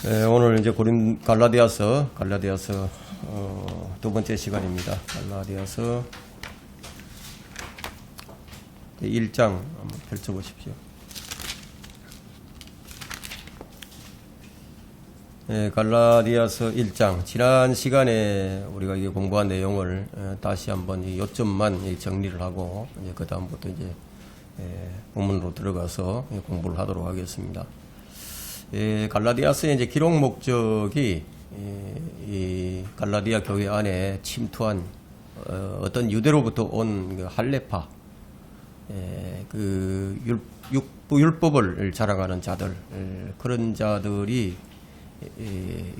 오늘 이제 갈라디아서 두 번째 시간입니다. 갈라디아서 1장 한번 펼쳐보십시오. 갈라디아서 1장. 지난 시간에 우리가 이게 공부한 내용을 다시 한번 이 요점만 정리를 하고 이제 그 다음부터 이제 본문으로 들어가서 공부를 하도록 하겠습니다. 갈라디아서의 이제 기록 목적이 이 갈라디아 교회 안에 침투한 어떤 유대로부터 온 그 할레파, 그 율법을 자랑하는 자들, 그런 자들이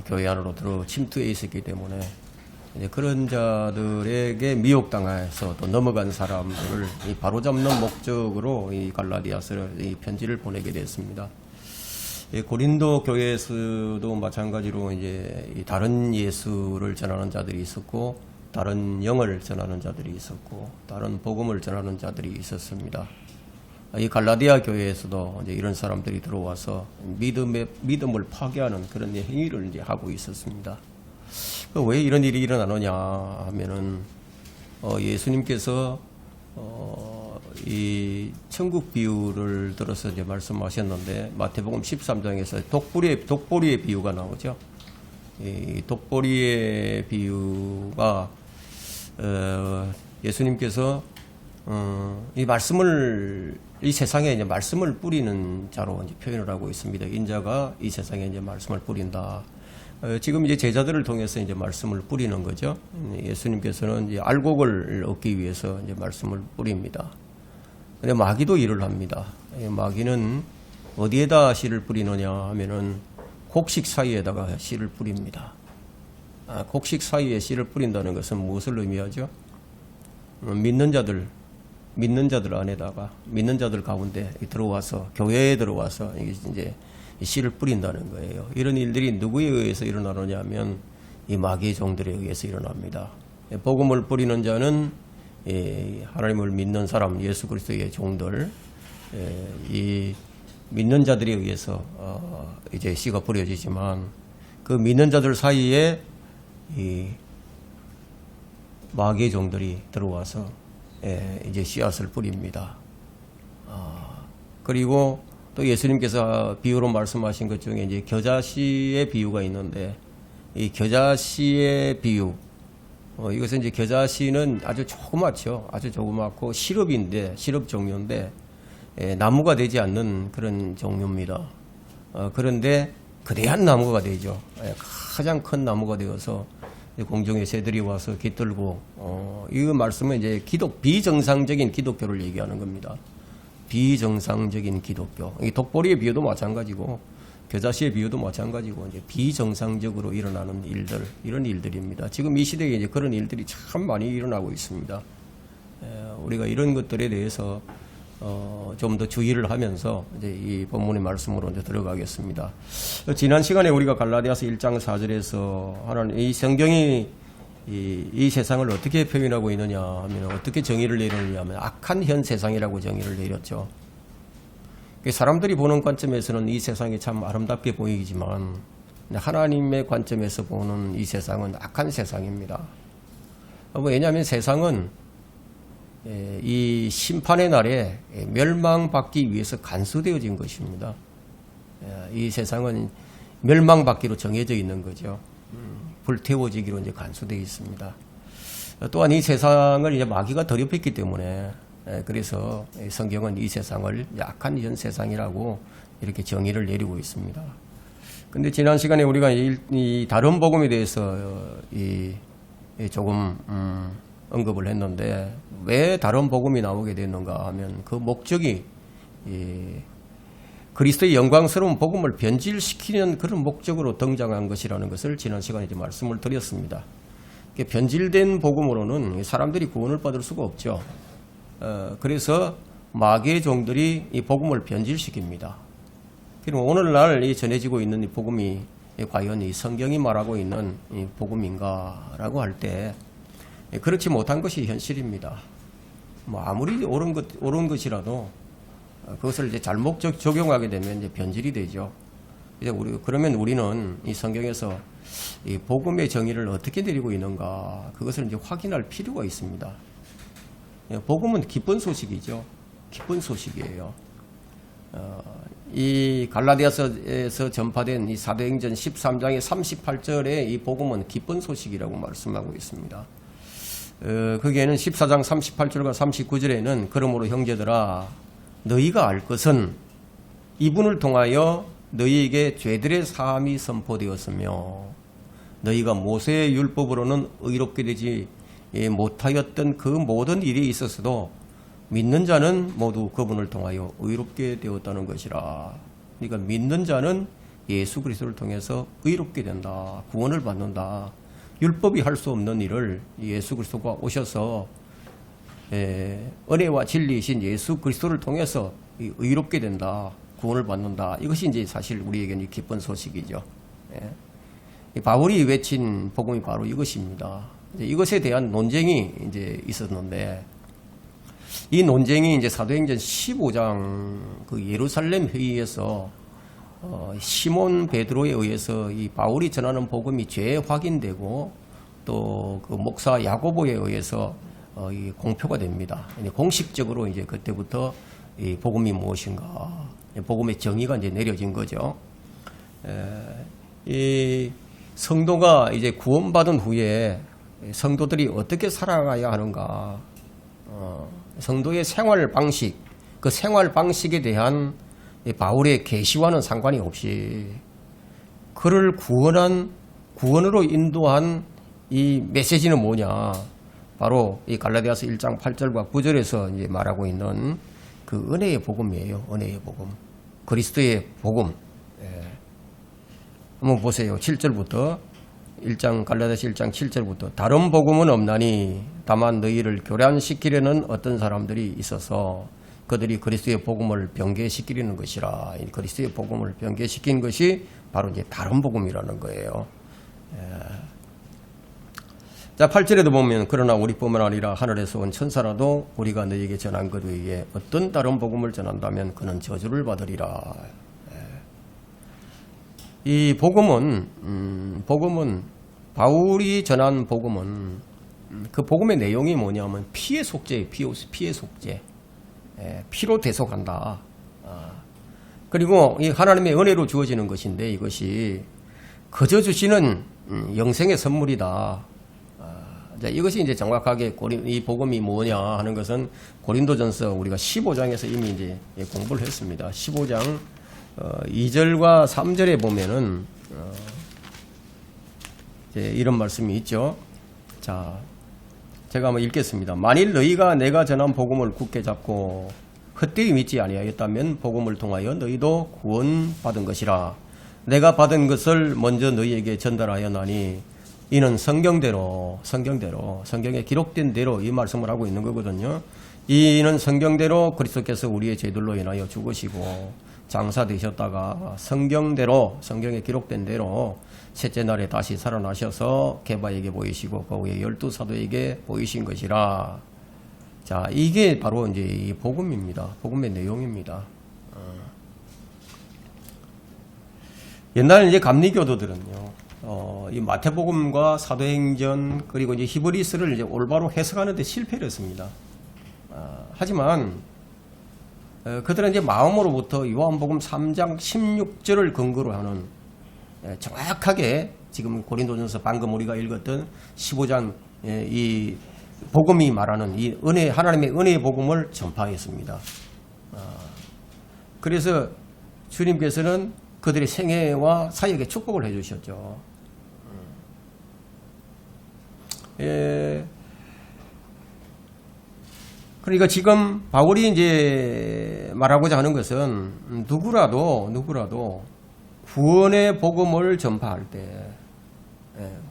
교회 안으로 들어 침투해 있었기 때문에 이제 그런 자들에게 미혹당해서 또 넘어간 사람들을 바로잡는 목적으로 이 갈라디아서를 이 편지를 보내게 됐습니다. 고린도 교회에서도 마찬가지로 이제 다른 예수를 전하는 자들이 있었고, 다른 영을 전하는 자들이 있었고, 다른 복음을 전하는 자들이 있었습니다. 이 갈라디아 교회에서도 이제 이런 사람들이 들어와서 믿음을 파괴하는 그런 행위를 이제 하고 있었습니다. 왜 이런 일이 일어나느냐 하면은 예수님께서 이 천국 비유를 들어서 이제 말씀하셨는데, 마태복음 13장에서 독보리의 비유가 나오죠. 이 독보리의 비유가 예수님께서 이 말씀을 이 세상에 이제 말씀을 뿌리는 자로 이제 표현을 하고 있습니다. 인자가 이 세상에 이제 말씀을 뿌린다. 지금 이제 제자들을 통해서 이제 말씀을 뿌리는 거죠. 예수님께서는 이제 알곡을 얻기 위해서 이제 말씀을 뿌립니다. 근데 마귀도 일을 합니다. 마귀는 어디에다 씨를 뿌리느냐 하면은 곡식 사이에다가 씨를 뿌립니다. 곡식 사이에 씨를 뿌린다는 것은 무엇을 의미하죠? 믿는 자들 안에다가, 믿는 자들 가운데 들어와서, 교회에 들어와서 이제 씨를 뿌린다는 거예요. 이런 일들이 누구에 의해서 일어나느냐 하면 이 마귀의 종들에 의해서 일어납니다. 복음을 뿌리는 자는 하나님을 믿는 사람, 예수 그리스도의 종들, 이 믿는 자들에 의해서 이제 씨가 뿌려지지만, 그 믿는 자들 사이에 이 마귀의 종들이 들어와서 이제 씨앗을 뿌립니다. 그리고 또 예수님께서 비유로 말씀하신 것 중에 이제 겨자씨의 비유가 있는데, 이 겨자씨의 비유, 이것은 이제 겨자씨는 아주 조그맣죠. 아주 조그맣고 시럽 종류인데, 나무가 되지 않는 그런 종류입니다. 그런데 거대한 나무가 되죠. 가장 큰 나무가 되어서 공중의 새들이 와서 깃들고, 이 말씀은 이제 비정상적인 기독교를 얘기하는 겁니다. 비정상적인 기독교. 이 독보리의 비유도 마찬가지고, 겨자씨의 비유도 마찬가지고, 이제 비정상적으로 일어나는 일들, 이런 일들입니다. 지금 이 시대에 이제 그런 일들이 참 많이 일어나고 있습니다. 우리가 이런 것들에 대해서 좀 더 주의를 하면서 이제 이 본문의 말씀으로 이제 들어가겠습니다. 지난 시간에 우리가 갈라디아서 1장 4절에서 하나님, 이 성경이 이 세상을 어떻게 표현하고 있느냐 하면, 어떻게 정의를 내리느냐 하면 악한 현 세상이라고 정의를 내렸죠. 사람들이 보는 관점에서는 이 세상이 참 아름답게 보이지만, 하나님의 관점에서 보는 이 세상은 악한 세상입니다. 왜냐하면 세상은 이 심판의 날에 멸망받기 위해서 간수되어진 것입니다. 이 세상은 멸망받기로 정해져 있는 거죠. 불태워지기로 이제 간수되어 있습니다. 또한 이 세상을 이제 마귀가 더럽혔기 때문에, 그래서 성경은 이 세상을 악한 현 세상이라고 이렇게 정의를 내리고 있습니다. 근데 지난 시간에 우리가 이 다른 복음에 대해서 조금 언급을 했는데, 왜 다른 복음이 나오게 됐는가 하면 그 목적이 그리스도의 영광스러운 복음을 변질시키는 그런 목적으로 등장한 것이라는 것을 지난 시간에 이제 말씀을 드렸습니다. 변질된 복음으로는 사람들이 구원을 받을 수가 없죠. 그래서 마귀의 종들이 이 복음을 변질시킵니다. 그럼 오늘날 이 전해지고 있는 이 복음이 과연 이 성경이 말하고 있는 이 복음인가라고 할 때 그렇지 못한 것이 현실입니다. 아무리 옳은 것이라도 그것을 이제 잘못 적용하게 되면 이제 변질이 되죠. 이제 그러면 우리는 이 성경에서 이 복음의 정의를 어떻게 내리고 있는가, 그것을 이제 확인할 필요가 있습니다. 복음은 기쁜 소식이죠. 기쁜 소식이에요. 이 갈라디아서에서 전파된 이 사도행전 13장의 38절에 이 복음은 기쁜 소식이라고 말씀하고 있습니다. 거기에는 14장 38절과 39절에는 그러므로 형제들아 너희가 알 것은 이분을 통하여 너희에게 죄들의 사함이 선포되었으며 너희가 모세의 율법으로는 의롭게 되지 못하였던 그 모든 일이 있었어도 믿는 자는 모두 그분을 통하여 의롭게 되었다는 것이라. 그러니까 믿는 자는 예수 그리스도를 통해서 의롭게 된다. 구원을 받는다. 율법이 할 수 없는 일을 예수 그리스도가 오셔서 은혜와 진리이신 예수 그리스도를 통해서 의롭게 된다. 구원을 받는다. 이것이 이제 사실 우리에게는 기쁜 소식이죠. 바울이 외친 복음이 바로 이것입니다. 이것에 대한 논쟁이 이제 있었는데, 이 논쟁이 이제 사도행전 15장 그 예루살렘 회의에서 시몬 베드로에 의해서 이 바울이 전하는 복음이 재확인되고 또 그 목사 야고보에 의해서 이 공표가 됩니다. 공식적으로 이제 그때부터 이 복음이 무엇인가, 복음의 정의가 이제 내려진 거죠. 이 성도가 이제 구원받은 후에 성도들이 어떻게 살아가야 하는가, 성도의 생활 방식, 그 생활 방식에 대한 바울의 계시와는 상관이 없이 그를 구원으로 인도한 이 메시지는 뭐냐, 바로 이 갈라디아서 1장 8절과 9절에서 이제 말하고 있는 그 은혜의 복음이에요. 은혜의 복음, 그리스도의 복음. 한번 보세요. 7절부터 갈라디아서 1장 7절부터 다른 복음은 없나니 다만 너희를 교란시키려는 어떤 사람들이 있어서 그들이 그리스도의 복음을 변개시키려는 것이라. 그리스도의 복음을 변개시킨 것이 바로 이제 다른 복음이라는 거예요. 자, 8절에도 보면 그러나 우리뿐만 아니라 하늘에서 온 천사라도 우리가 너희에게 전한 것 외에 어떤 다른 복음을 전한다면 그는 저주를 받으리라. 이 복음은 바울이 전한 복음은 그 복음의 내용이 뭐냐면 피의 속죄예요. 피의 속죄. 피로 대속한다. 그리고 이 하나님의 은혜로 주어지는 것인데 이것이 거저 주시는 영생의 선물이다. 이것이 이제 정확하게 이 복음이 뭐냐 하는 것은 고린도전서 우리가 15장에서 이미 이제 공부를 했습니다. 15장 2절과 3절에 보면은 이런 말씀이 있죠. 자, 제가 한번 읽겠습니다. 만일 너희가 내가 전한 복음을 굳게 잡고 헛되이 믿지 아니하였다면 복음을 통하여 너희도 구원받은 것이라. 내가 받은 것을 먼저 너희에게 전달하였나니 이는 성경대로 성경에 기록된 대로 이 말씀을 하고 있는 거거든요. 이는 성경대로 그리스도께서 우리의 죄들로 인하여 죽으시고 장사되셨다가 성경에 기록된 대로 셋째 날에 다시 살아나셔서 게바에게 보이시고 그 후에 12사도에게 보이신 것이라. 자, 이게 바로 이제 이 복음입니다. 복음의 내용입니다. 옛날 이제 감리교도들은요, 이 마태복음과 사도행전 그리고 이제 히브리서를 이제 올바로 해석하는 데 실패를 했습니다. 하지만 그들은 이제 마음으로부터 요한복음 3장 16절을 근거로 하는 정확하게 지금 고린도전서 방금 우리가 읽었던 15장 이 복음이 말하는 이 은혜, 하나님의 은혜의 복음을 전파했습니다. 그래서 주님께서는 그들의 생애와 사역에 축복을 해주셨죠. 그러니까 지금 바울이 이제 말하고자 하는 것은 누구라도 구원의 복음을 전파할 때,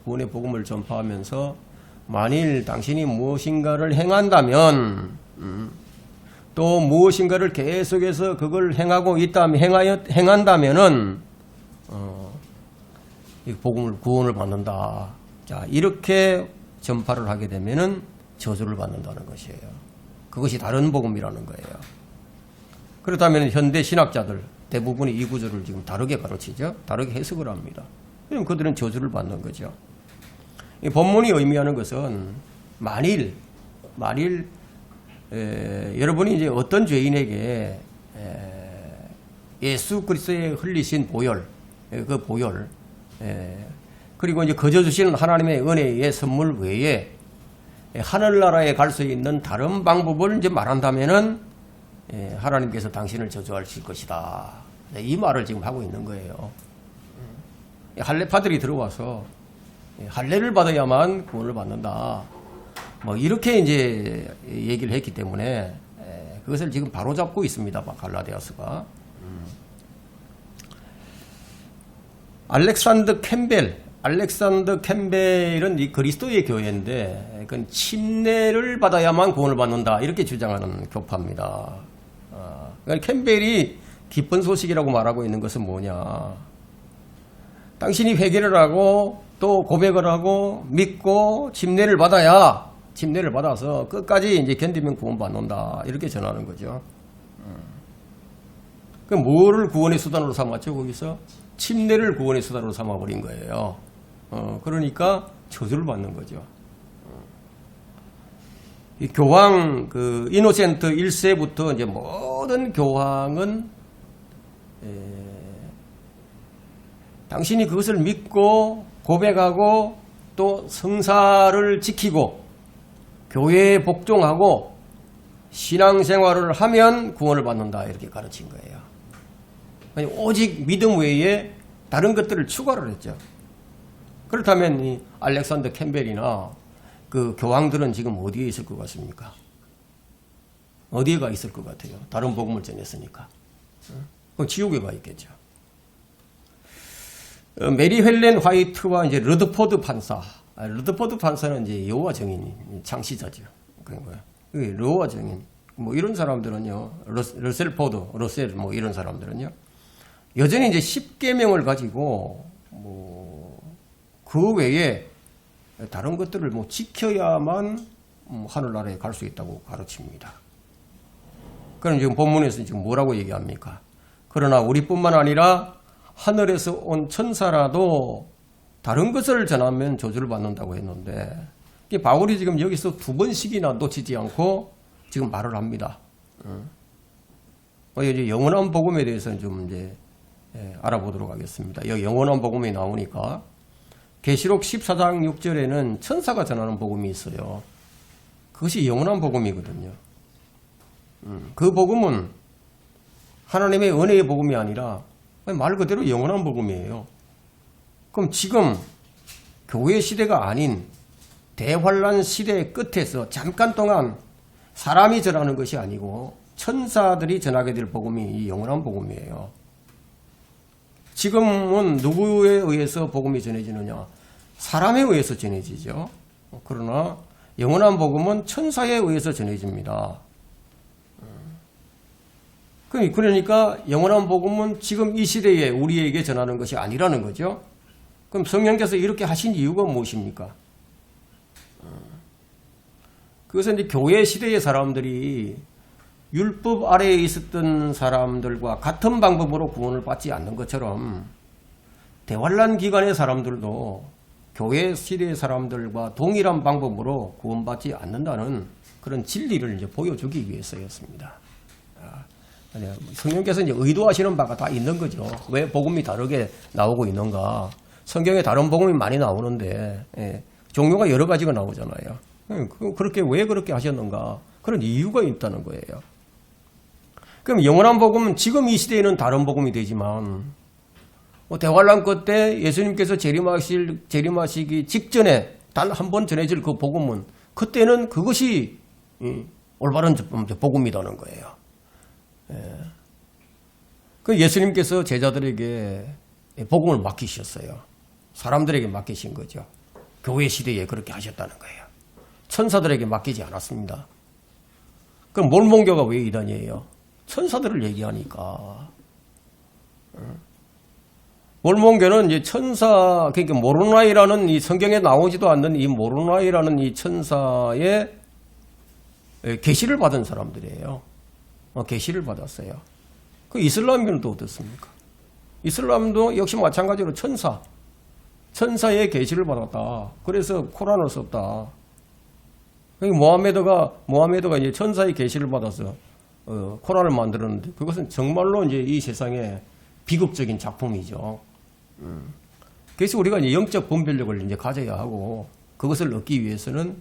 구원의 복음을 전파하면서 만일 당신이 무엇인가를 행한다면, 또 무엇인가를 계속해서 그걸 행하고 있다면, 행한다면은, 이 복음을, 구원을 받는다. 자, 이렇게 전파를 하게 되면은 저주를 받는다는 것이에요. 그것이 다른 복음이라는 거예요. 그렇다면 현대 신학자들, 대부분이 이 구절을 지금 다르게 가르치죠. 다르게 해석을 합니다. 그럼 그들은 저주를 받는 거죠. 이 본문이 의미하는 것은 만일 여러분이 이제 어떤 죄인에게 예수 그리스도의 흘리신 보혈, 그 보혈, 그리고 이제 거저 주시는 하나님의 은혜의 선물 외에 하늘나라에 갈 수 있는 다른 방법을 이제 말한다면은 하나님께서 당신을 저주하실 것이다. 이 말을 지금 하고 있는 거예요. 할례파들이 들어와서 할례를 받아야만 구원을 받는다. 뭐 이렇게 이제 얘기를 했기 때문에 그것을 지금 바로잡고 있습니다. 갈라디아서가. 알렉산더 캠벨은 이 그리스도의 교회인데 그건 침례를 받아야만 구원을 받는다 이렇게 주장하는 교파입니다. 그러니까 캠벨이 기쁜 소식이라고 말하고 있는 것은 뭐냐? 당신이 회개를 하고 또 고백을 하고 믿고 침례를 받아서 끝까지 이제 견디면 구원받는다 이렇게 전하는 거죠. 그럼 뭐를 구원의 수단으로 삼았죠? 거기서 침례를 구원의 수단으로 삼아버린 거예요. 그러니까 저주를 받는 거죠. 이 교황 그 이노센트 1세부터 이제 모든 교황은 당신이 그것을 믿고 고백하고 또 성사를 지키고 교회에 복종하고 신앙생활을 하면 구원을 받는다 이렇게 가르친 거예요. 오직 믿음 외에 다른 것들을 추가를 했죠. 그렇다면 이 알렉산더 캠벨이나 그 교황들은 지금 어디에 있을 것 같습니까? 어디에 가 있을 것 같아요? 다른 복음을 전했으니까. 그럼 지옥에 가 있겠죠. 메리 헬렌 화이트와 이제 러드포드 판사. 러드포드 판사는 이제 여호와 증인 창시자죠. 그런 거야. 여호와 증인. 뭐 이런 사람들은요. 러셀 뭐 이런 사람들은요. 여전히 이제 10계명을 가지고 뭐 그 외에 다른 것들을 뭐 지켜야만 하늘나라에 갈 수 있다고 가르칩니다. 그럼 지금 본문에서 지금 뭐라고 얘기합니까? 그러나 우리뿐만 아니라 하늘에서 온 천사라도 다른 것을 전하면 저주를 받는다고 했는데 바울이 지금 여기서 두 번씩이나 놓치지 않고 지금 말을 합니다. 이제 영원한 복음에 대해서 좀 이제 알아보도록 하겠습니다. 여기 영원한 복음이 나오니까 계시록 14장 6절에는 천사가 전하는 복음이 있어요. 그것이 영원한 복음이거든요. 그 복음은 하나님의 은혜의 복음이 아니라 말 그대로 영원한 복음이에요. 그럼 지금 교회 시대가 아닌 대환란 시대의 끝에서 잠깐 동안 사람이 전하는 것이 아니고 천사들이 전하게 될 복음이 이 영원한 복음이에요. 지금은 누구에 의해서 복음이 전해지느냐? 사람에 의해서 전해지죠. 그러나 영원한 복음은 천사에 의해서 전해집니다. 그러니까 영원한 복음은 지금 이 시대에 우리에게 전하는 것이 아니라는 거죠. 그럼 성령께서 이렇게 하신 이유가 무엇입니까? 그것은 이제 교회 시대의 사람들이 율법 아래에 있었던 사람들과 같은 방법으로 구원을 받지 않는 것처럼 대환란 기간의 사람들도 교회 시대의 사람들과 동일한 방법으로 구원받지 않는다는 그런 진리를 이제 보여주기 위해서였습니다. 성령께서 이제 의도하시는 바가 다 있는 거죠. 왜 복음이 다르게 나오고 있는가? 성경에 다른 복음이 많이 나오는데 종류가 여러 가지가 나오잖아요. 그렇게 왜 그렇게 하셨는가? 그런 이유가 있다는 거예요. 그럼 영원한 복음은 지금 이 시대에는 다른 복음이 되지만 대환란 끝때 예수님께서 재림하시기 직전에 단 한 번 전해질 그 복음은 그때는 그것이 올바른 복음이라는 거예요. 그 예수님께서 제자들에게 복음을 맡기셨어요. 사람들에게 맡기신 거죠. 교회 시대에 그렇게 하셨다는 거예요. 천사들에게 맡기지 않았습니다. 그럼 몰몬교가 왜 이단이에요? 천사들을 얘기하니까. 몰몬교는 이제 천사, 그러니까 모로나이라는 이 성경에 나오지도 않는 이 모로나이라는 이 천사의 계시를 받은 사람들이에요. 계시를 받았어요. 그 이슬람교는 또 어떻습니까? 이슬람도 역시 마찬가지로 천사의 계시를 받았다. 그래서 코란을 썼다. 모하메드가 이제 천사의 계시를 받아서 코란을 만들었는데 그것은 정말로 이제 이 세상에 비극적인 작품이죠. 그래서 우리가 이제 영적 분별력을 이제 가져야 하고 그것을 얻기 위해서는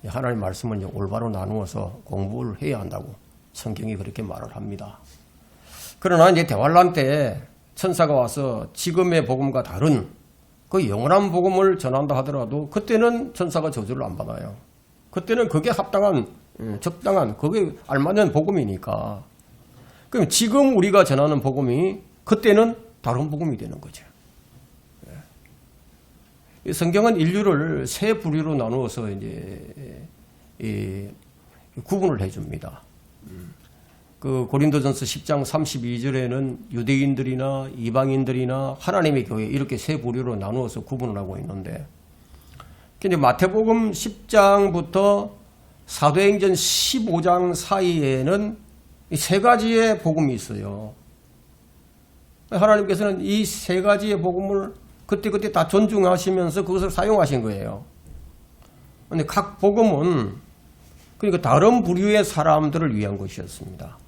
하나님의 말씀을 이제 올바로 나누어서 공부를 해야 한다고 성경이 그렇게 말을 합니다. 그러나 이제 대환란 때 천사가 와서 지금의 복음과 다른 그 영원한 복음을 전한다 하더라도 그때는 천사가 저주를 안 받아요. 그때는 그게 합당한, 적당한, 그게 알맞는 복음이니까. 그럼 지금 우리가 전하는 복음이 그때는 다른 복음이 되는 거죠. 성경은 인류를 세 부류로 나누어서 이제 구분을 해줍니다. 그 고린도전서 10장 32절에는 유대인들이나 이방인들이나 하나님의 교회 이렇게 세 부류로 나누어서 구분을 하고 있는데, 근데 마태복음 10장부터 사도행전 15장 사이에는 이 세 가지의 복음이 있어요. 하나님께서는 이 세 가지의 복음을 그때그때 다 존중하시면서 그것을 사용하신 거예요. 근데 각 복음은 그러니까 다른 부류의 사람들을 위한 것이었습니다.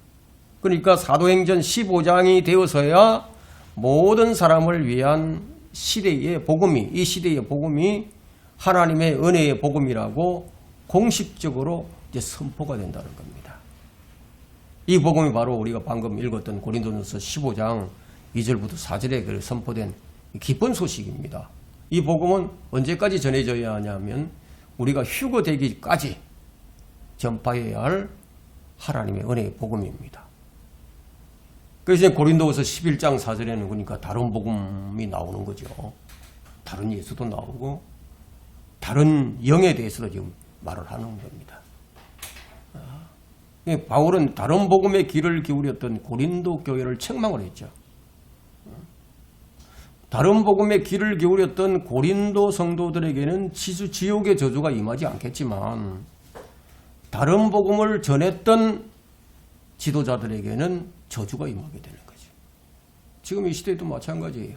그러니까 사도행전 15장이 되어서야 모든 사람을 위한 시대의 복음이, 이 시대의 복음이 하나님의 은혜의 복음이라고 공식적으로 이제 선포가 된다는 겁니다. 이 복음이 바로 우리가 방금 읽었던 고린도전서 15장 2절부터 4절에 선포된 기쁜 소식입니다. 이 복음은 언제까지 전해져야 하냐면 우리가 휴거되기까지 전파해야 할 하나님의 은혜의 복음입니다. 그래서 고린도후서 11장 4절에는 그러니까 다른 복음이 나오는 거죠. 다른 예수도 나오고 다른 영에 대해서도 지금 말을 하는 겁니다. 바울은 다른 복음의 귀를 기울였던 고린도 교회를 책망을 했죠. 다른 복음의 귀를 기울였던 고린도 성도들에게는 지옥의 저주가 임하지 않겠지만 다른 복음을 전했던 지도자들에게는 저주가 임하게 되는 거죠. 지금 이 시대도 마찬가지예요.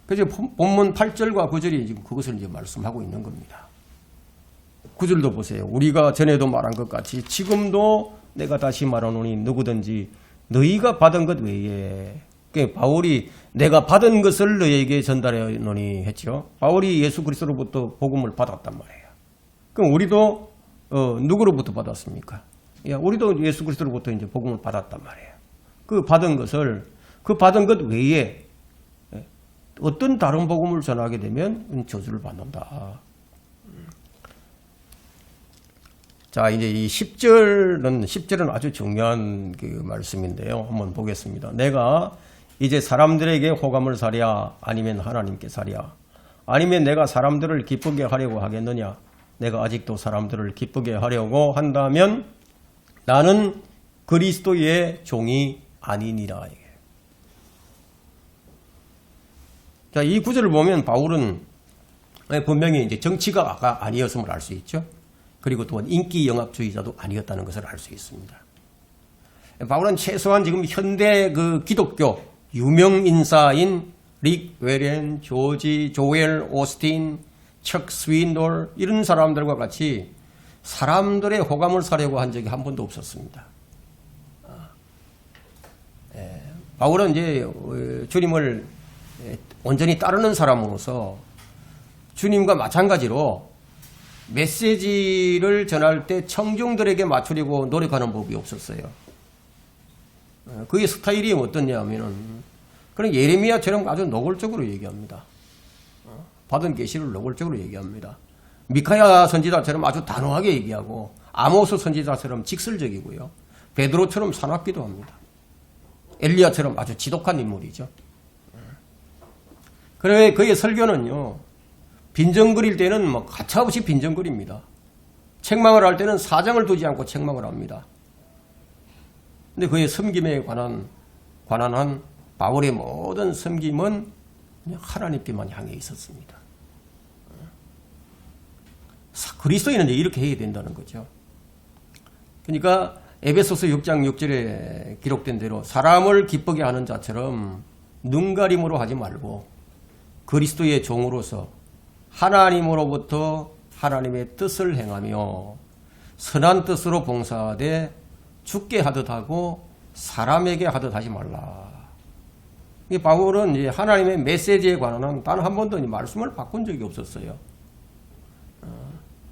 그래서 본문 8절과 9절이 지금 그것을 이제 말씀하고 있는 겁니다. 9절도 보세요. 우리가 전에도 말한 것 같이 지금도 내가 다시 말하노니 누구든지 너희가 받은 것 외에, 그러니까 바울이 내가 받은 것을 너희에게 전달하노니 했죠. 바울이 예수 그리스도로부터 복음을 받았단 말이에요. 그럼 우리도 누구로부터 받았습니까? 우리도 예수 그리스도로부터 이제 복음을 받았단 말이에요. 그 받은 것 외에 어떤 다른 복음을 전하게 되면 저주를 받는다. 자, 이제 이 10절은 아주 중요한 그 말씀인데요. 한번 보겠습니다. 내가 이제 사람들에게 호감을 사랴 아니면 하나님께 사랴 아니면 내가 사람들을 기쁘게 하려고 하겠느냐. 내가 아직도 사람들을 기쁘게 하려고 한다면 나는 그리스도의 종이 아니니라. 자, 이 구절을 보면 바울은 분명히 이제 정치가가 아니었음을 알 수 있죠. 그리고 또한 인기 영합주의자도 아니었다는 것을 알 수 있습니다. 바울은 최소한 지금 현대 그 기독교 유명 인사인 릭 웨렌, 조지 조엘 오스틴, 척 스윈돌 이런 사람들과 같이 사람들의 호감을 사려고 한 적이 한 번도 없었습니다. 바울은 이제 주님을 온전히 따르는 사람으로서 주님과 마찬가지로 메시지를 전할 때 청중들에게 맞추려고 노력하는 법이 없었어요. 그의 스타일이 어떻냐면은 그런 예레미야처럼 아주 노골적으로 얘기합니다. 받은 계시를 노골적으로 얘기합니다. 미카야 선지자처럼 아주 단호하게 얘기하고 아모스 선지자처럼 직설적이고요. 베드로처럼 사납기도 합니다. 엘리야처럼 아주 지독한 인물이죠. 그래 그의 설교는요. 빈정거릴 때는 뭐 가차없이 빈정거립니다. 책망을 할 때는 사정을 두지 않고 책망을 합니다. 근데 그의 섬김에 관한 바울의 모든 섬김은 하나님께만 향해 있었습니다. 그리스도인은 이렇게 해야 된다는 거죠. 그러니까 에베소서 6장 6절에 기록된 대로 사람을 기쁘게 하는 자처럼 눈가림으로 하지 말고 그리스도의 종으로서 하나님으로부터 하나님의 뜻을 행하며 선한 뜻으로 봉사하되 죽게 하듯 하고 사람에게 하듯 하지 말라. 이 바울은 이제 하나님의 메시지에 관한 단 한 번도 말씀을 바꾼 적이 없었어요.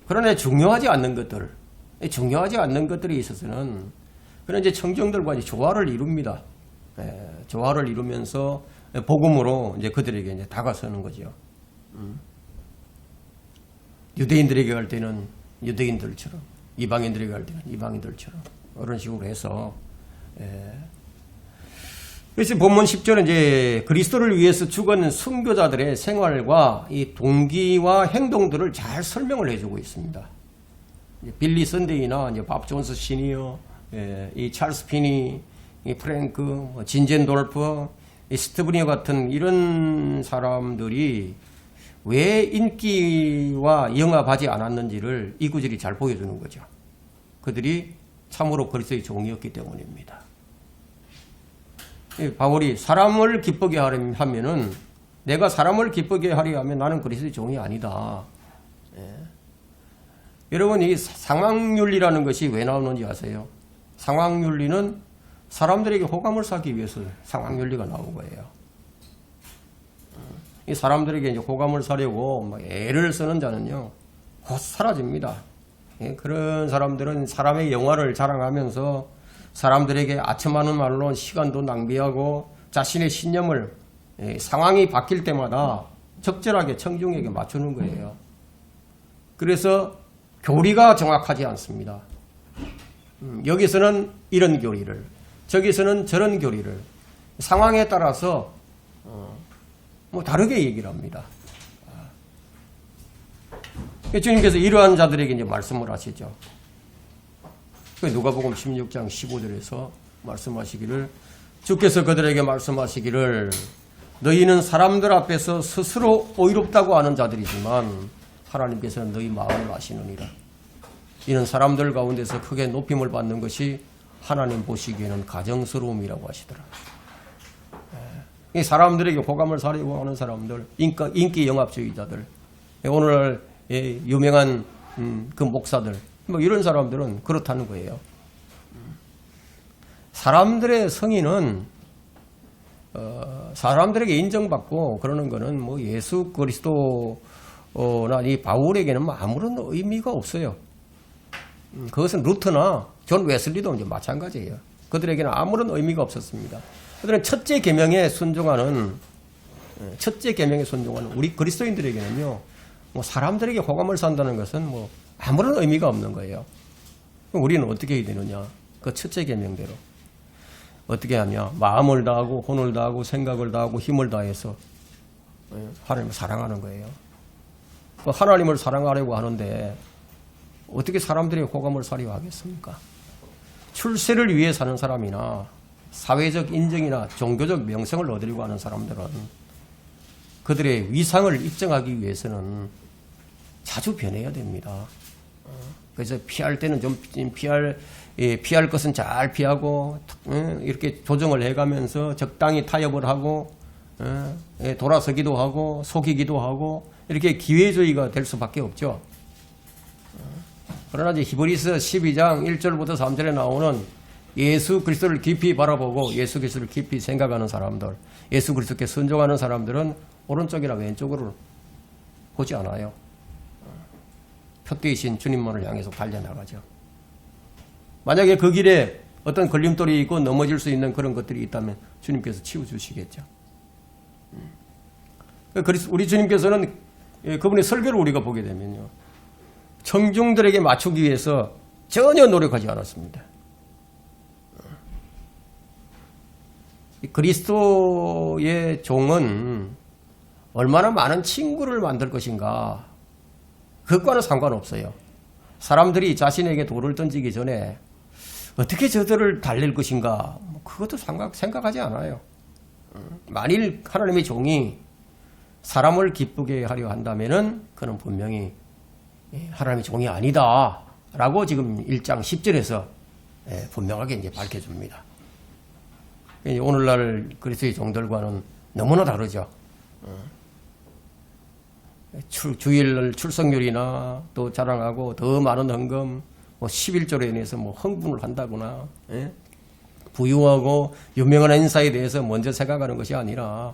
그러나 중요하지 않는 것들에 있어서는 그런 이제 청중들과 이제 조화를 이룹니다. 조화를 이루면서 복음으로 이제 그들에게 이제 다가서는 거죠. 유대인들에게 갈 때는 유대인들처럼, 이방인들에게 갈 때는 이방인들처럼 그런 식으로 해서. 그래서 본문 10절은 이제 그리스도를 위해서 죽은 순교자들의 생활과 이 동기와 행동들을 잘 설명을 해주고 있습니다. 빌리 선데이나 이제 밥 존스 시니어, 이 찰스 피니, 이 프랭크, 진젠돌프, 이 스티브니어 같은 이런 사람들이 왜 인기와 영합하지 않았는지를 이 구절이 잘 보여주는 거죠. 그들이 참으로 그리스도의 종이었기 때문입니다. 바울이 사람을 기쁘게 하면은 내가 사람을 기쁘게 하려 하면 나는 그리스도의 종이 아니다. 여러분, 이 상황윤리라는 것이 왜 나오는지 아세요? 상황윤리는 사람들에게 호감을 사기 위해서 상황윤리가 나온 거예요. 이 사람들에게 이제 호감을 사려고 막 애를 쓰는 자는요, 곧 사라집니다. 그런 사람들은 사람의 영화를 자랑하면서 사람들에게 아첨하는 말로 시간도 낭비하고 자신의 신념을 상황이 바뀔 때마다 적절하게 청중에게 맞추는 거예요. 그래서 교리가 정확하지 않습니다. 여기서는 이런 교리를, 저기서는 저런 교리를 상황에 따라서 뭐 다르게 얘기를 합니다. 주님께서 이러한 자들에게 이제 말씀을 하시죠. 누가복음 16장 15절에서 말씀하시기를, 주께서 그들에게 말씀하시기를 너희는 사람들 앞에서 스스로 의롭다고 하는 자들이지만 하나님께서는 너희 마음을 아시느니라. 이는 사람들 가운데서 크게 높임을 받는 것이 하나님 보시기에는 가정스러움이라고 하시더라. 이 사람들에게 호감을 사려고 하는 사람들, 인기 영합주의자들, 오늘 유명한 그 목사들, 뭐 이런 사람들은 그렇다는 거예요. 사람들의 성의는 사람들에게 인정받고 그러는 거는 뭐 예수 그리스도나 이 바울에게는 뭐 아무런 의미가 없어요. 그것은 루터나 존 웨슬리도 이제 마찬가지예요. 그들에게는 아무런 의미가 없었습니다. 그들은 첫째 계명에 순종하는 우리 그리스도인들에게는요, 뭐 사람들에게 호감을 산다는 것은 뭐 아무런 의미가 없는 거예요. 그럼 우리는 어떻게 해야 되느냐? 그 첫째 계명대로 어떻게 하냐? 마음을 다하고 혼을 다하고 생각을 다하고 힘을 다해서 하나님을 사랑하는 거예요. 하나님을 사랑하려고 하는데 어떻게 사람들의 호감을 사려 하겠습니까? 출세를 위해 사는 사람이나 사회적 인정이나 종교적 명성을 얻으려고 하는 사람들은 그들의 위상을 입증하기 위해서는 자주 변해야 됩니다. 그래서 피할 때는 좀 피할 것은 잘 피하고 이렇게 조정을 해가면서 적당히 타협을 하고 돌아서기도 하고 속이기도 하고 이렇게 기회주의가 될 수밖에 없죠. 그러나 이제 히브리서 12장 1절부터 3절에 나오는 예수 그리스도를 깊이 바라보고 예수 그리스도를 깊이 생각하는 사람들, 예수 그리스도께 순종하는 사람들은 오른쪽이나 왼쪽으로 보지 않아요. 표대이신 주님만을 향해서 달려나가죠. 만약에 그 길에 어떤 걸림돌이 있고 넘어질 수 있는 그런 것들이 있다면 주님께서 치워주시겠죠. 우리 주님께서는 그분의 설교를 우리가 보게 되면요, 청중들에게 맞추기 위해서 전혀 노력하지 않았습니다. 그리스도의 종은 얼마나 많은 친구를 만들 것인가, 그것과는 상관없어요. 사람들이 자신에게 돌을 던지기 전에 어떻게 저들을 달랠 것인가, 그것도 생각하지 않아요. 만일 하나님의 종이 사람을 기쁘게 하려 한다면은 그는 분명히 하나님의 종이 아니다 라고 지금 1장 10절에서 분명하게 이제 밝혀줍니다. 오늘날 그리스도의 종들과는 너무나 다르죠. 주일 출석률이나 또 자랑하고 더 많은 헌금, 11조로 인해서 흥분을 한다거나, 부유하고 유명한 인사에 대해서 먼저 생각하는 것이 아니라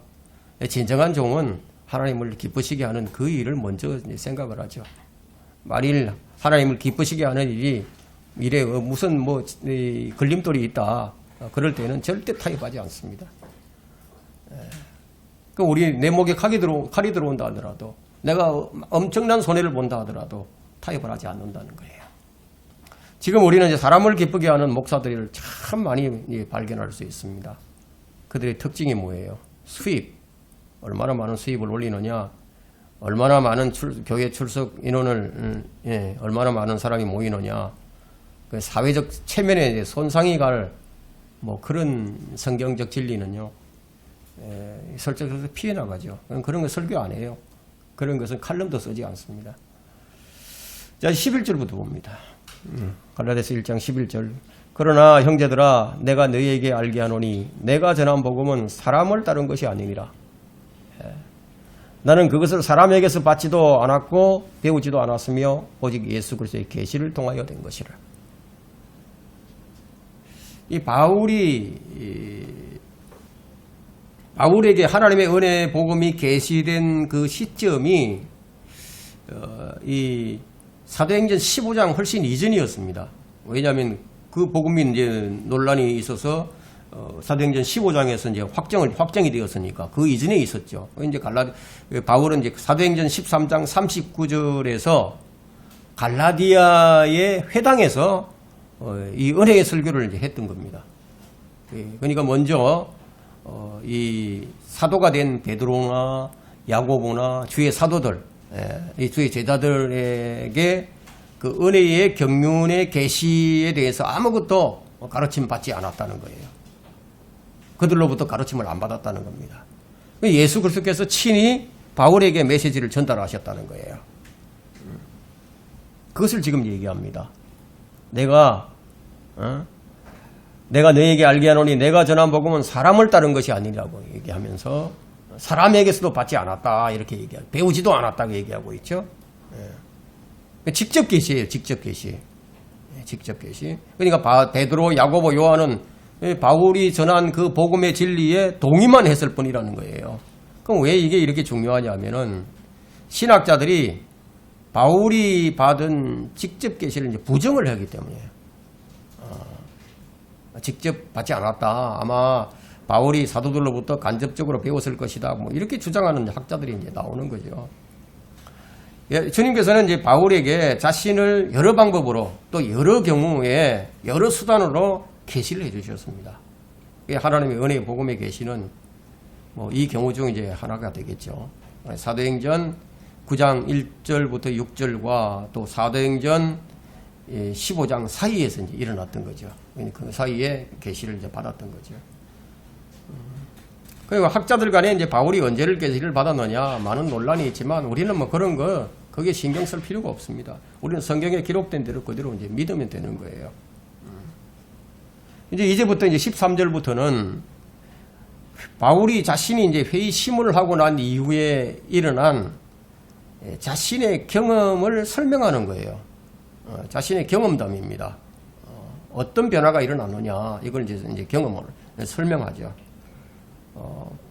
진정한 종은 하나님을 기쁘시게 하는 그 일을 먼저 생각을 하죠. 만일 하나님을 기쁘시게 하는 일에 무슨 걸림돌이 있다. 그럴 때는 절대 타협하지 않습니다. 우리 내 목에 칼이 들어온다 하더라도 내가 엄청난 손해를 본다 하더라도 타협을 하지 않는다는 거예요. 지금 우리는 이제 사람을 기쁘게 하는 목사들을 참 많이 발견할 수 있습니다. 그들의 특징이 뭐예요? 수입. 얼마나 많은 수입을 올리느냐, 얼마나 많은 교회 출석 인원을, 얼마나 많은 사람이 모이느냐, 그 사회적 체면에 이제 손상이 갈 그런 성경적 진리는요, 설정해서 피해 나가죠. 그런 거 설교 안 해요. 그런 것은 칼럼도 쓰지 않습니다. 자, 11절부터 봅니다. 갈라디아서 1장 11절. 그러나 형제들아, 내가 너희에게 알게 하노니 내가 전한 복음은 사람을 따른 것이 아니니라. 나는 그것을 사람에게서 받지도 않았고 배우지도 않았으며 오직 예수 그리스도의 계시를 통하여 된 것이라. 이 바울에게 하나님의 은혜 복음이 계시된 그 시점이 이 사도행전 15장 훨씬 이전이었습니다. 왜냐하면 그 복음이 이제 논란이 있어서 사도행전 15장에서 이제 확정이 되었으니까 그 이전에 있었죠. 이제 바울은 이제 사도행전 13장 39절에서 갈라디아의 회당에서 이 은혜의 설교를 이제 했던 겁니다. 그러니까 먼저 이 사도가 된 베드로나 야고보나 주의 사도들, 이 주의 제자들에게 그 은혜의 경륜의 계시에 대해서 아무것도 가르침 받지 않았다는 거예요. 그들로부터 가르침을 안 받았다는 겁니다. 예수 그리스도께서 친히 바울에게 메시지를 전달하셨다는 거예요. 그것을 지금 얘기합니다. 내가 너에게 알게 하노니 내가 전한 복음은 사람을 따른 것이 아니라고 얘기하면서 사람에게서도 받지 않았다 이렇게 얘기하고 배우지도 않았다고 얘기하고 있죠. 직접 계시예요. 직접 계시. 직접 계시. 그러니까 베드로, 야고보, 요한은 바울이 전한 그 복음의 진리에 동의만 했을 뿐이라는 거예요. 그럼 왜 이게 이렇게 중요하냐면은 신학자들이 바울이 받은 직접 계시를 이제 부정을 하기 때문에 직접 받지 않았다. 아마 바울이 사도들로부터 간접적으로 배웠을 것이다. 이렇게 주장하는 학자들이 이제 나오는 거죠. 주님께서는 이제 바울에게 자신을 여러 방법으로 또 여러 경우에 여러 수단으로 계시를 해주셨습니다. 하나님의 은혜의 복음의 계시는 이 경우 중 이제 하나가 되겠죠. 사도행전 9장 1절부터 6절과 또 사도행전 15장 사이에서 이제 일어났던 거죠. 그 사이에 계시를 이제 받았던 거죠. 그리고 학자들 간에 이제 바울이 언제를 계시를 받았느냐 많은 논란이 있지만 우리는 그런 거 거기에 신경 쓸 필요가 없습니다. 우리는 성경에 기록된 대로 그대로 이제 믿으면 되는 거예요. 이제부터 이제 13절부터는 바울이 자신이 이제 회의 심문을 하고 난 이후에 일어난 자신의 경험을 설명하는 거예요. 자신의 경험담입니다. 어떤 변화가 일어났느냐 이걸 이제 경험을 설명하죠.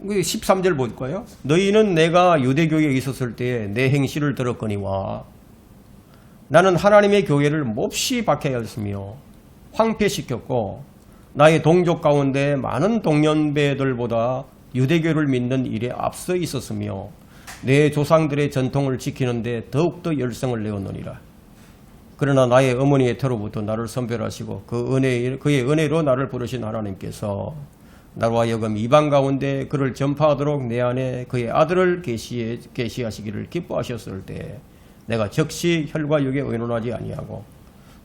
13절 볼까요? 너희는 내가 유대교회에 있었을 때 내 행실을 들었거니와 나는 하나님의 교회를 몹시 박해하였으며 황폐시켰고 나의 동족 가운데 많은 동년배들보다 유대교를 믿는 일에 앞서 있었으며 내 조상들의 전통을 지키는데 더욱더 열성을 내었느니라. 그러나 나의 어머니의 태로부터 나를 선별하시고 그의 은혜로 나를 부르신 하나님께서 나로 하여금 이방 가운데 그를 전파하도록 내 안에 그의 아들을 계시하시기를 기뻐하셨을 때 내가 즉시 혈과 육에 의논하지 아니하고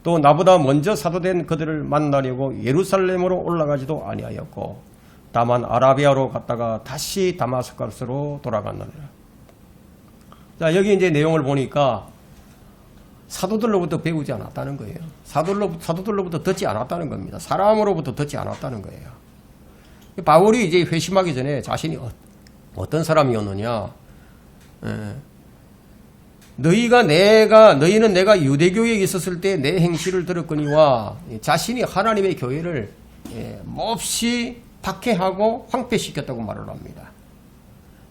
또 나보다 먼저 사도된 그들을 만나려고 예루살렘으로 올라가지도 아니하였고 다만 아라비아로 갔다가 다시 다마스커스로 돌아갔느니라. 자, 여기 이제 내용을 보니까 사도들로부터 배우지 않았다는 거예요. 사도들로부터 듣지 않았다는 겁니다. 사람으로부터 듣지 않았다는 거예요. 바울이 이제 회심하기 전에 자신이 어떤 사람이었느냐. 너희는 내가 유대교에 있었을 때 내 행실을 들었거니와 자신이 하나님의 교회를 몹시 박해하고 황폐시켰다고 말을 합니다.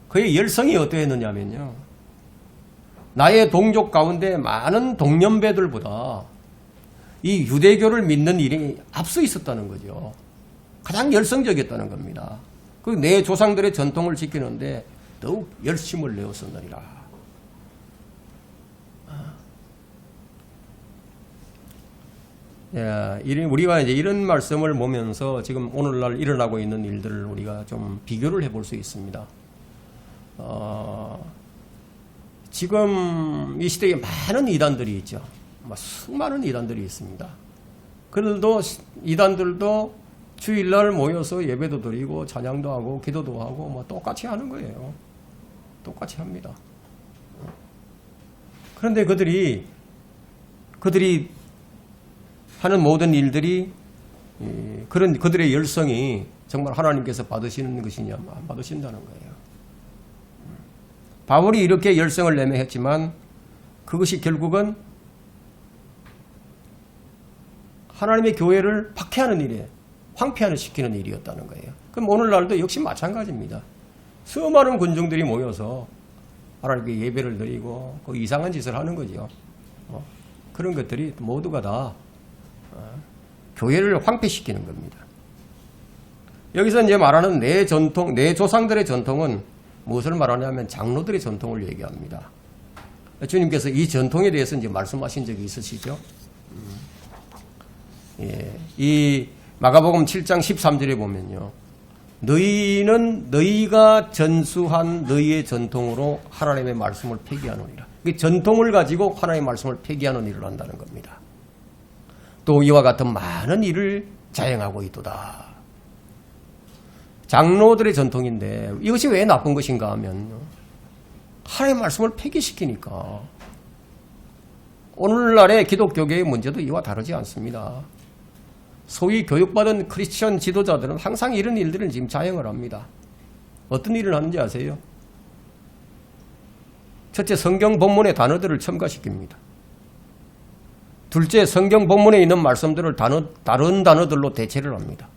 그의 열성이 어떠했느냐면요. 나의 동족 가운데 많은 동년배들보다 이 유대교를 믿는 일이 앞서 있었다는 거죠. 가장 열성적이었다는 겁니다. 그 내 조상들의 전통을 지키는데 더욱 열심을 내었었느니라. 우리가 이제 이런 말씀을 보면서 지금 오늘날 일어나고 있는 일들을 우리가 좀 비교를 해볼 수 있습니다. 지금 이 시대에 많은 이단들이 있죠. 수많은 이단들이 있습니다. 그들도 이단들도 주일날 모여서 예배도 드리고 찬양도 하고 기도도 하고 똑같이 하는 거예요. 똑같이 합니다. 그런데 그들이 하는 모든 일들이 그런 그들의 열성이 정말 하나님께서 받으시는 것이냐 안 받으신다는 거예요. 바울이 이렇게 열성을 내며 했지만 그것이 결국은 하나님의 교회를 박해하는 일에 황폐화를 시키는 일이었다는 거예요. 그럼 오늘날도 역시 마찬가지입니다. 수많은 군중들이 모여서 하나님께 예배를 드리고 그 이상한 짓을 하는 거죠. 그런 것들이 모두가 다 교회를 황폐시키는 겁니다. 여기서 이제 말하는 내 전통, 내 조상들의 전통은 무엇을 말하냐면 장로들의 전통을 얘기합니다. 주님께서 이 전통에 대해서 이제 말씀하신 적이 있으시죠? 이 마가복음 7장 13절에 보면요. 너희는 너희가 전수한 너희의 전통으로 하나님의 말씀을 폐기하느니라. 그 전통을 가지고 하나님의 말씀을 폐기하는 일을 한다는 겁니다. 또 이와 같은 많은 일을 자행하고 있도다. 장로들의 전통인데 이것이 왜 나쁜 것인가 하면 하나님의 말씀을 폐기시키니까. 오늘날의 기독교계의 문제도 이와 다르지 않습니다. 소위 교육받은 크리스천 지도자들은 항상 이런 일들을 지금 자행을 합니다. 어떤 일을 하는지 아세요? 첫째, 성경 본문의 단어들을 첨가시킵니다. 둘째, 성경 본문에 있는 말씀들을 다른 단어들로 대체를 합니다.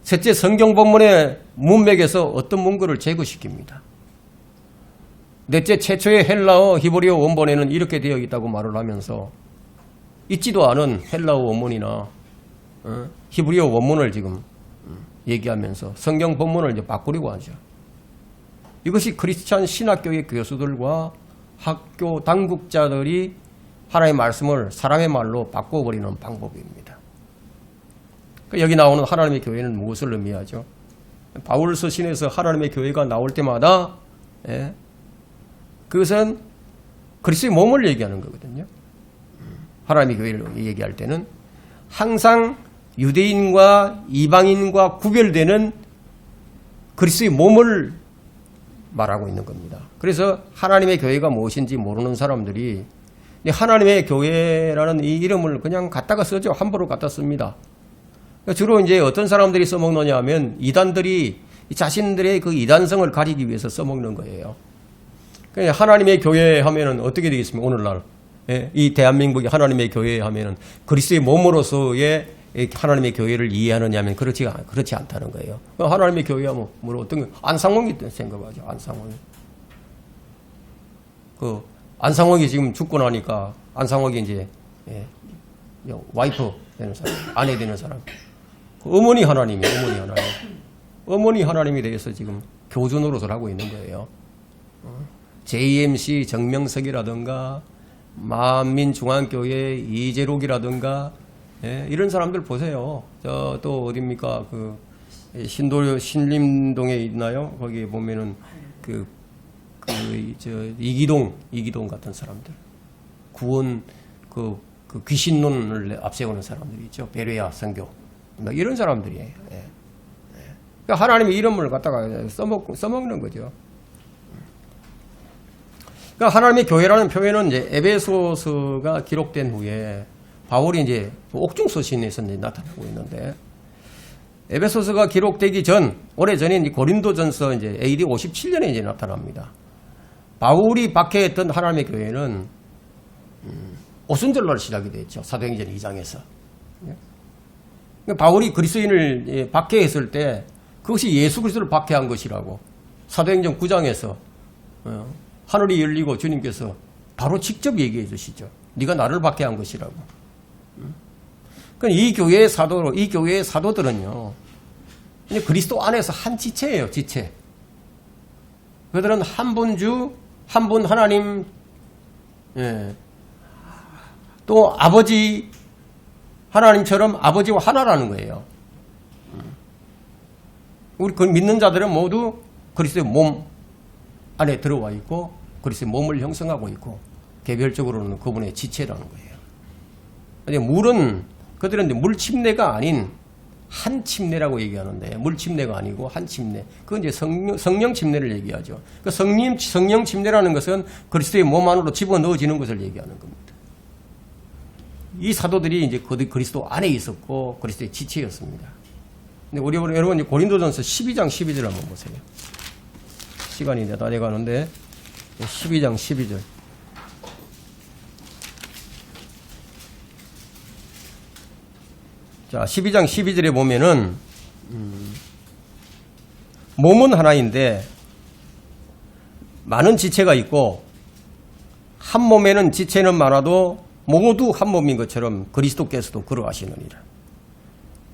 셋째, 성경 본문의 문맥에서 어떤 문구를 제거시킵니다. 넷째, 최초의 헬라어 히브리어 원본에는 이렇게 되어 있다고 말을 하면서 있지도 않은 헬라어 원문이나 히브리어 원문을 지금 얘기하면서 성경 본문을 이제 바꾸려고 하죠. 이것이 크리스찬 신학교의 교수들과 학교 당국자들이 하나님의 말씀을 사람의 말로 바꿔버리는 방법입니다. 여기 나오는 하나님의 교회는 무엇을 의미하죠? 바울 서신에서 하나님의 교회가 나올 때마다 그것은 그리스도의 몸을 얘기하는 거거든요. 하나님의 교회를 얘기할 때는 항상 유대인과 이방인과 구별되는 그리스도의 몸을 말하고 있는 겁니다. 그래서 하나님의 교회가 무엇인지 모르는 사람들이 하나님의 교회라는 이 이름을 그냥 갖다가 쓰죠. 함부로 갖다 씁니다. 주로 이제 어떤 사람들이 써먹느냐 하면 이단들이 자신들의 그 이단성을 가리기 위해서 써먹는 거예요. 하나님의 교회 하면은 어떻게 되겠습니까? 오늘날. 이 대한민국이 하나님의 교회 하면은 그리스도의 몸으로서의 하나님의 교회를 이해하느냐 하면 그렇지 않다는 거예요. 하나님의 교회야 뭐 어떤 거 안상홍이 생각하죠. 안상홍이 지금 죽고 나니까 안상홍이 이제 와이프 되는 사람, 아내 되는 사람. 어머니 하나님이 대해서 지금 교주 노릇을 하고 있는 거예요. JMC 정명석이라든가 만민중앙교회 이재록이라든가 이런 사람들 보세요. 또 어딥니까? 신림동에 있나요? 거기에 보면은 이기동 같은 사람들. 구원 귀신론을 앞세우는 사람들이 있죠. 베레아 선교. 이런 사람들이에요. 하나님의 이름을 갖다가 써먹는 거죠. 그러니까 하나님의 교회라는 표현은 이제 에베소서가 기록된 후에 바울이 이제 옥중서신에서 이제 나타나고 있는데, 에베소서가 기록되기 전, 오래전에 고린도전서 이제 AD 57년에 이제 나타납니다. 바울이 박해했던 하나님의 교회는 오순절날 시작이 됐죠. 사도행전 2장에서. 바울이 그리스도인을 박해했을 때 그것이 예수 그리스도를 박해한 것이라고 사도행전 9장에서 하늘이 열리고 주님께서 바로 직접 얘기해 주시죠. 네가 나를 박해한 것이라고. 이 교회의 사도들은요, 그리스도 안에서 한 지체예요, 지체. 그들은 한 분 주, 한 분 하나님, 또 아버지, 하나님처럼 아버지와 하나라는 거예요. 우리 그 믿는 자들은 모두 그리스도의 몸 안에 들어와 있고 그리스도의 몸을 형성하고 있고 개별적으로는 그분의 지체라는 거예요. 근데 물은 그들은 물 침례가 아닌 한 침례라고 얘기하는데, 물 침례가 아니고 한 침례. 그건 이제 성령 침례를 얘기하죠. 그 성령 침례라는 것은 그리스도의 몸 안으로 집어넣어지는 것을 얘기하는 겁니다. 이 사도들이 이제 그리스도 안에 있었고 그리스도의 지체였습니다. 근데 우리 여러분 이제 고린도전서 12장 12절 한번 보세요. 시간이 다 돼가는데 12장 12절. 자, 12장 12절에 보면은 몸은 하나인데 많은 지체가 있고 한 몸에는 지체는 많아도 모두 한 몸인 것처럼 그리스도께서도 그러하시느니라.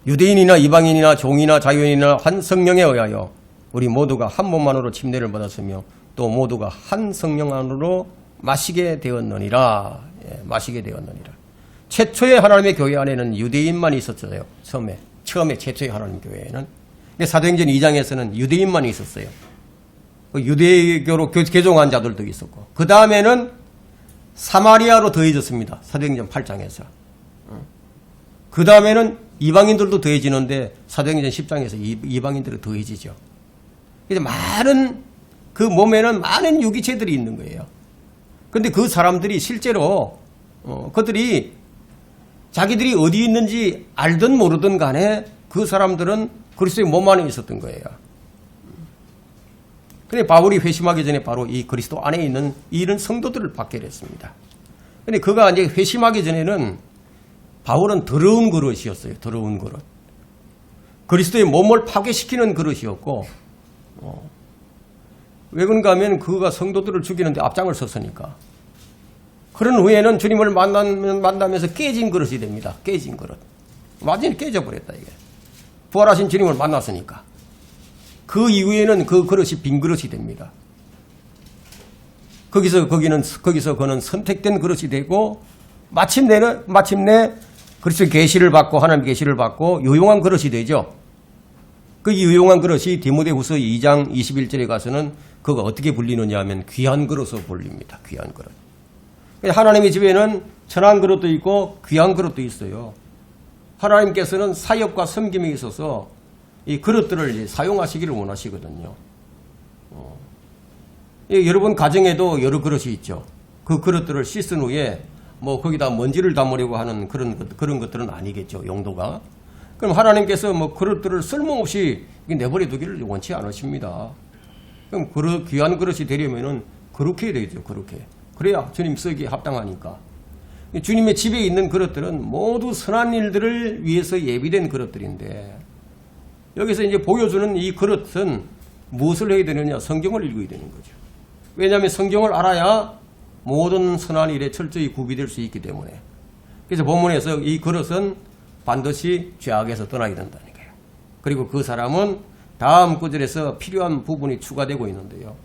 유대인이나 이방인이나 종이나 자유인이나 한 성령에 의하여 우리 모두가 한 몸만으로 침례를 받았으며 또 모두가 한 성령 안으로 마시게 되었느니라. 마시게 되었느니라. 최초의 하나님의 교회 안에는 유대인만 있었어요. 처음에 최초의 하나님 교회에는. 사도행전 2장에서는 유대인만 있었어요. 유대교로 개종한 자들도 있었고, 그 다음에는 사마리아로 더해졌습니다. 사도행전 8장에서. 그 다음에는 이방인들도 더해지는데 사도행전 10장에서 이방인들이 더해지죠. 그래서 그 몸에는 많은 유기체들이 있는 거예요. 그런데 그 사람들이 실제로 그들이 자기들이 어디 있는지 알든 모르든 간에 그 사람들은 그리스도의 몸 안에 있었던 거예요. 근데 바울이 회심하기 전에 바로 이 그리스도 안에 있는 이런 성도들을 박해했습니다. 근데 그가 이제 회심하기 전에는 바울은 더러운 그릇이었어요. 더러운 그릇. 그리스도의 몸을 파괴시키는 그릇이었고, 왜 그런가 하면 그가 성도들을 죽이는데 앞장을 섰으니까. 그런 후에는 주님을 만나면서 깨진 그릇이 됩니다. 깨진 그릇. 완전히 깨져버렸다, 이게. 부활하신 주님을 만났으니까. 그 이후에는 그 그릇이 빈 그릇이 됩니다. 거기서 그는 선택된 그릇이 되고, 마침내 그리스도의 계시를 받고, 하나님의 계시를 받고, 유용한 그릇이 되죠. 그 유용한 그릇이 디모데후서 2장 21절에 가서는 그가 어떻게 불리느냐 하면 귀한 그릇으로 불립니다. 귀한 그릇. 하나님의 집에는 천한 그릇도 있고 귀한 그릇도 있어요. 하나님께서는 사역과 섬김에 있어서 이 그릇들을 사용하시기를 원하시거든요. 여러분 가정에도 여러 그릇이 있죠. 그 그릇들을 씻은 후에 거기다 먼지를 담으려고 하는 그런 것들은 아니겠죠. 용도가. 그럼 하나님께서 그릇들을 쓸모없이 내버려 두기를 원치 않으십니다. 그럼 귀한 그릇이 되려면은 그렇게 해야 되죠. 그렇게. 그래야 주님 쓰기에 합당하니까. 주님의 집에 있는 그릇들은 모두 선한 일들을 위해서 예비된 그릇들인데, 여기서 이제 보여주는 이 그릇은 무엇을 해야 되느냐? 성경을 읽어야 되는 거죠. 왜냐하면 성경을 알아야 모든 선한 일에 철저히 구비될 수 있기 때문에. 그래서 본문에서 이 그릇은 반드시 죄악에서 떠나야 된다는 거예요. 그리고 그 사람은 다음 구절에서 필요한 부분이 추가되고 있는데요.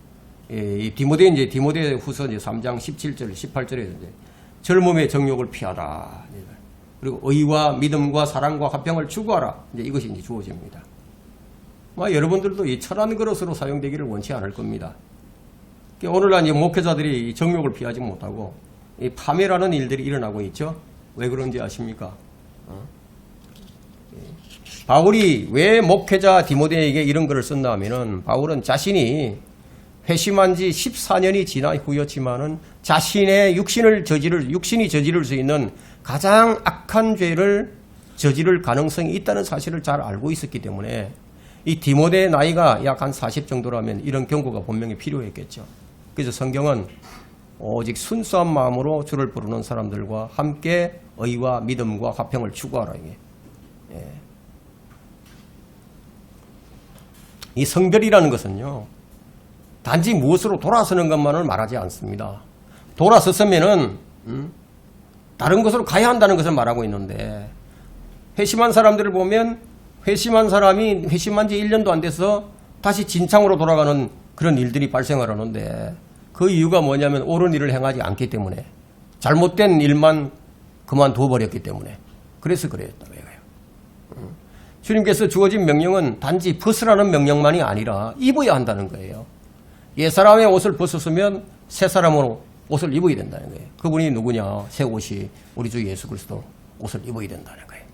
이 디모데 후서 3장 17절, 18절에 젊음의 정욕을 피하라. 그리고 의와 믿음과 사랑과 화평을 추구하라. 이것이 이제 주어집니다. 여러분들도 이 천한 그릇으로 사용되기를 원치 않을 겁니다. 오늘날 목회자들이 정욕을 피하지 못하고 이 파멸하는 일들이 일어나고 있죠. 왜 그런지 아십니까? 바울이 왜 목회자 디모데에게 이런 글을 썼나 하면은, 바울은 자신이 회심한 지 14년이 지난 후였지만은 자신의 육신이 저지를 수 있는 가장 악한 죄를 저지를 가능성이 있다는 사실을 잘 알고 있었기 때문에 이 디모데의 나이가 약 한 40 정도라면 이런 경고가 분명히 필요했겠죠. 그래서 성경은 오직 순수한 마음으로 주를 부르는 사람들과 함께 의와 믿음과 화평을 추구하라. 예. 이 성별이라는 것은요, 단지 무엇으로 돌아서는 것만을 말하지 않습니다. 돌아섰으면은 다른 것으로 가야 한다는 것을 말하고 있는데, 회심한 사람들을 보면 회심한 사람이 회심한 지 1년도 안 돼서 다시 진창으로 돌아가는 그런 일들이 발생을 하는데, 그 이유가 뭐냐면 옳은 일을 행하지 않기 때문에, 잘못된 일만 그만둬 버렸기 때문에, 그래서 그랬다고 해요. 주님께서 주어진 명령은 단지 벗으라는 명령만이 아니라 입어야 한다는 거예요. 옛사람의 옷을 벗었으면 새 사람으로 옷을 입어야 된다는 거예요. 그분이 누구냐? 새 옷이 우리 주 예수 그리스도 옷을 입어야 된다는 거예요.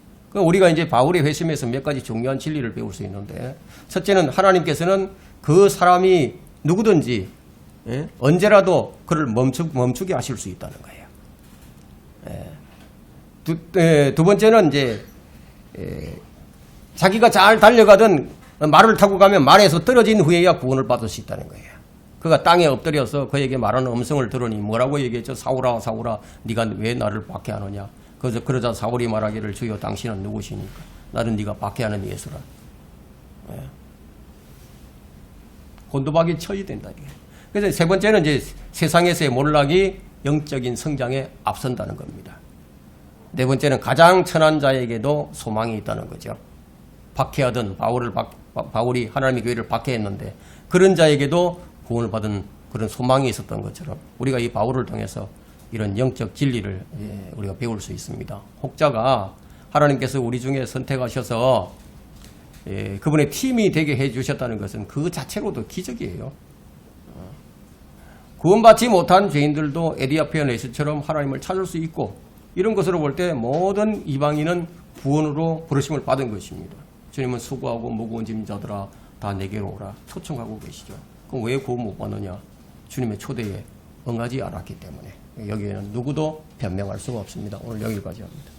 우리가 이제 바울의 회심에서 몇 가지 중요한 진리를 배울 수 있는데, 첫째는 하나님께서는 그 사람이 누구든지 언제라도 그를 멈추게 하실 수 있다는 거예요. 두 번째는 이제 자기가 잘 달려가던 말을 타고 가면 말에서 떨어진 후에야 구원을 받을 수 있다는 거예요. 그가 땅에 엎드려서 그에게 말하는 음성을 들으니 뭐라고 얘기했죠? 사울아 사울아 네가 왜 나를 박해하느냐. 그러자 사울이 말하기를 주여 당신은 누구시니까? 나는 네가 박해하는 예수라. 곤두박이 쳐야 된다. 그래서 세 번째는 이제 세상에서의 몰락이 영적인 성장에 앞선다는 겁니다. 네 번째는 가장 천한 자에게도 소망이 있다는 거죠. 박해하던 바울이 하나님의 교회를 박해했는데 그런 자에게도 구원을 받은 그런 소망이 있었던 것처럼 우리가 이 바울을 통해서 이런 영적 진리를 우리가 배울 수 있습니다. 혹자가 하나님께서 우리 중에 선택하셔서 그분의 팀이 되게 해주셨다는 것은 그 자체로도 기적이에요. 구원받지 못한 죄인들도 에디아피아 네스처럼 하나님을 찾을 수 있고, 이런 것으로 볼 때 모든 이방인은 구원으로 부르심을 받은 것입니다. 주님은 수고하고 무거운 짐 자들아 다 내게로 오라 초청하고 계시죠. 그럼 왜 구원 못 받느냐? 주님의 초대에 응하지 않았기 때문에. 여기에는 누구도 변명할 수가 없습니다. 오늘 여기까지 합니다.